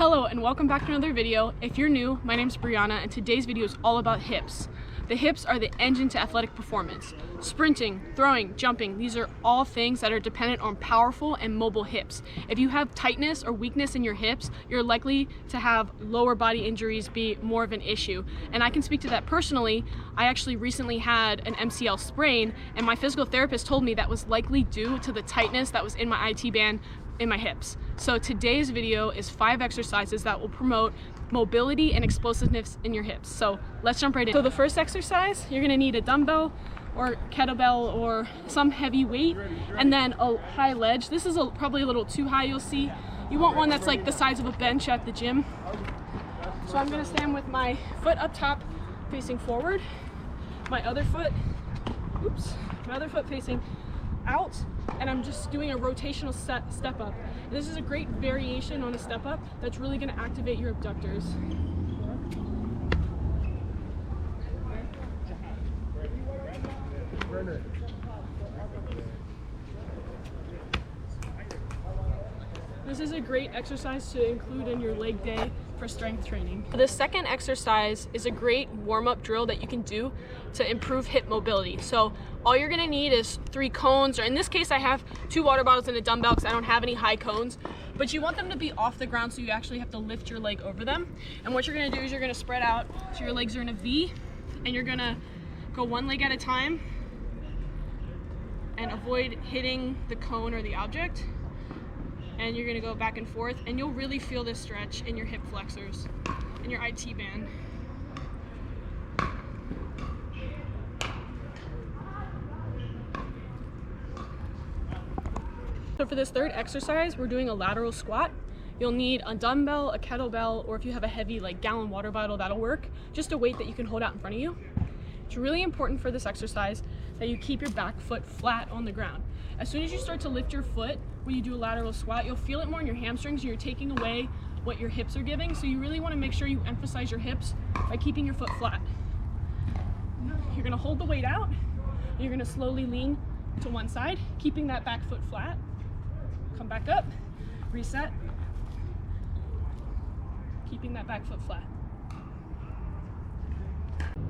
Hello and welcome back to another video. If you're new, my name's Brianna and today's video is all about hips. The hips are the engine to athletic performance. Sprinting, throwing, jumping, these are all things that are dependent on powerful and mobile hips. If you have tightness or weakness in your hips, you're likely to have lower body injuries be more of an issue. And I can speak to that personally. I actually recently had an MCL sprain and my physical therapist told me that was likely due to the tightness that was in my IT band in my hips. So today's video is 5 exercises that will promote mobility and explosiveness in your hips. So let's jump right in. So the first exercise, you're gonna need a dumbbell or kettlebell or some heavy weight, and then a high ledge. This is probably a little too high, you'll see. You want one that's like the size of a bench at the gym. So I'm gonna stand with my foot up top facing forward, my other foot facing out, and I'm just doing a rotational step up. This is a great variation on a step up that's really going to activate your abductors. This is a great exercise to include in your leg day for strength training. The second exercise is a great warm-up drill that you can do to improve hip mobility. So all you're gonna need is 3 cones, or in this case I have 2 water bottles and a dumbbell because I don't have any high cones, but you want them to be off the ground so you actually have to lift your leg over them. And what you're gonna do is you're gonna spread out so your legs are in a V, and you're gonna go one leg at a time and avoid hitting the cone or the object. And you're gonna go back and forth, and you'll really feel this stretch in your hip flexors and your IT band. So for this third exercise, we're doing a lateral squat. You'll need a dumbbell, a kettlebell, or if you have a heavy like gallon water bottle, that'll work. Just a weight that you can hold out in front of you. It's really important for this exercise that you keep your back foot flat on the ground. As soon as you start to lift your foot when you do a lateral squat, you'll feel it more in your hamstrings and you're taking away what your hips are giving. So you really want to make sure you emphasize your hips by keeping your foot flat. You're going to hold the weight out. You're going to slowly lean to one side, keeping that back foot flat. Come back up, reset, keeping that back foot flat.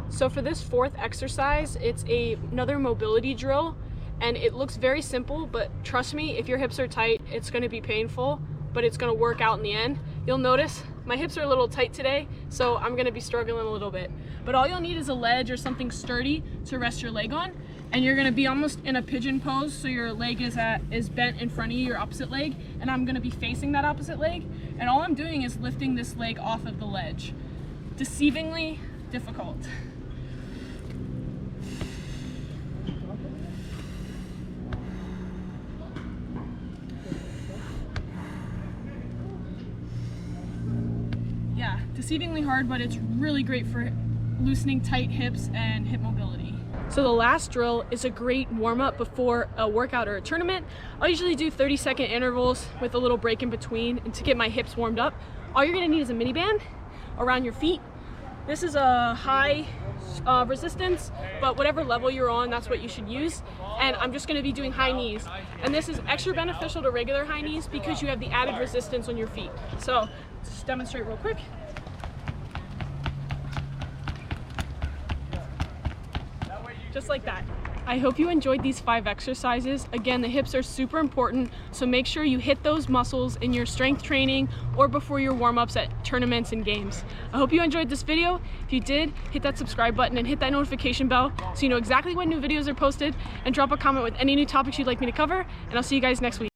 So for this fourth exercise, it's another mobility drill, and it looks very simple, but trust me, if your hips are tight, it's gonna be painful, but it's gonna work out in the end. You'll notice my hips are a little tight today, so I'm gonna be struggling a little bit. But all you'll need is a ledge or something sturdy to rest your leg on, and you're gonna be almost in a pigeon pose, so your leg is bent in front of you, your opposite leg, and I'm gonna be facing that opposite leg, and all I'm doing is lifting this leg off of the ledge. Deceivingly difficult. Yeah, deceivingly hard, but it's really great for loosening tight hips and hip mobility. So the last drill is a great warm-up before a workout or a tournament. I usually do 30-second intervals with a little break in between and to get my hips warmed up. All you're gonna need is a mini band around your feet. This is a high resistance, but whatever level you're on, that's what you should use. And I'm just gonna be doing high knees. And this is extra beneficial to regular high knees because you have the added resistance on your feet. So just demonstrate real quick. Just like that. I hope you enjoyed these 5 exercises. Again, the hips are super important, so make sure you hit those muscles in your strength training or before your warm-ups at tournaments and games. I hope you enjoyed this video. If you did, hit that subscribe button and hit that notification bell so you know exactly when new videos are posted, and drop a comment with any new topics you'd like me to cover, and I'll see you guys next week.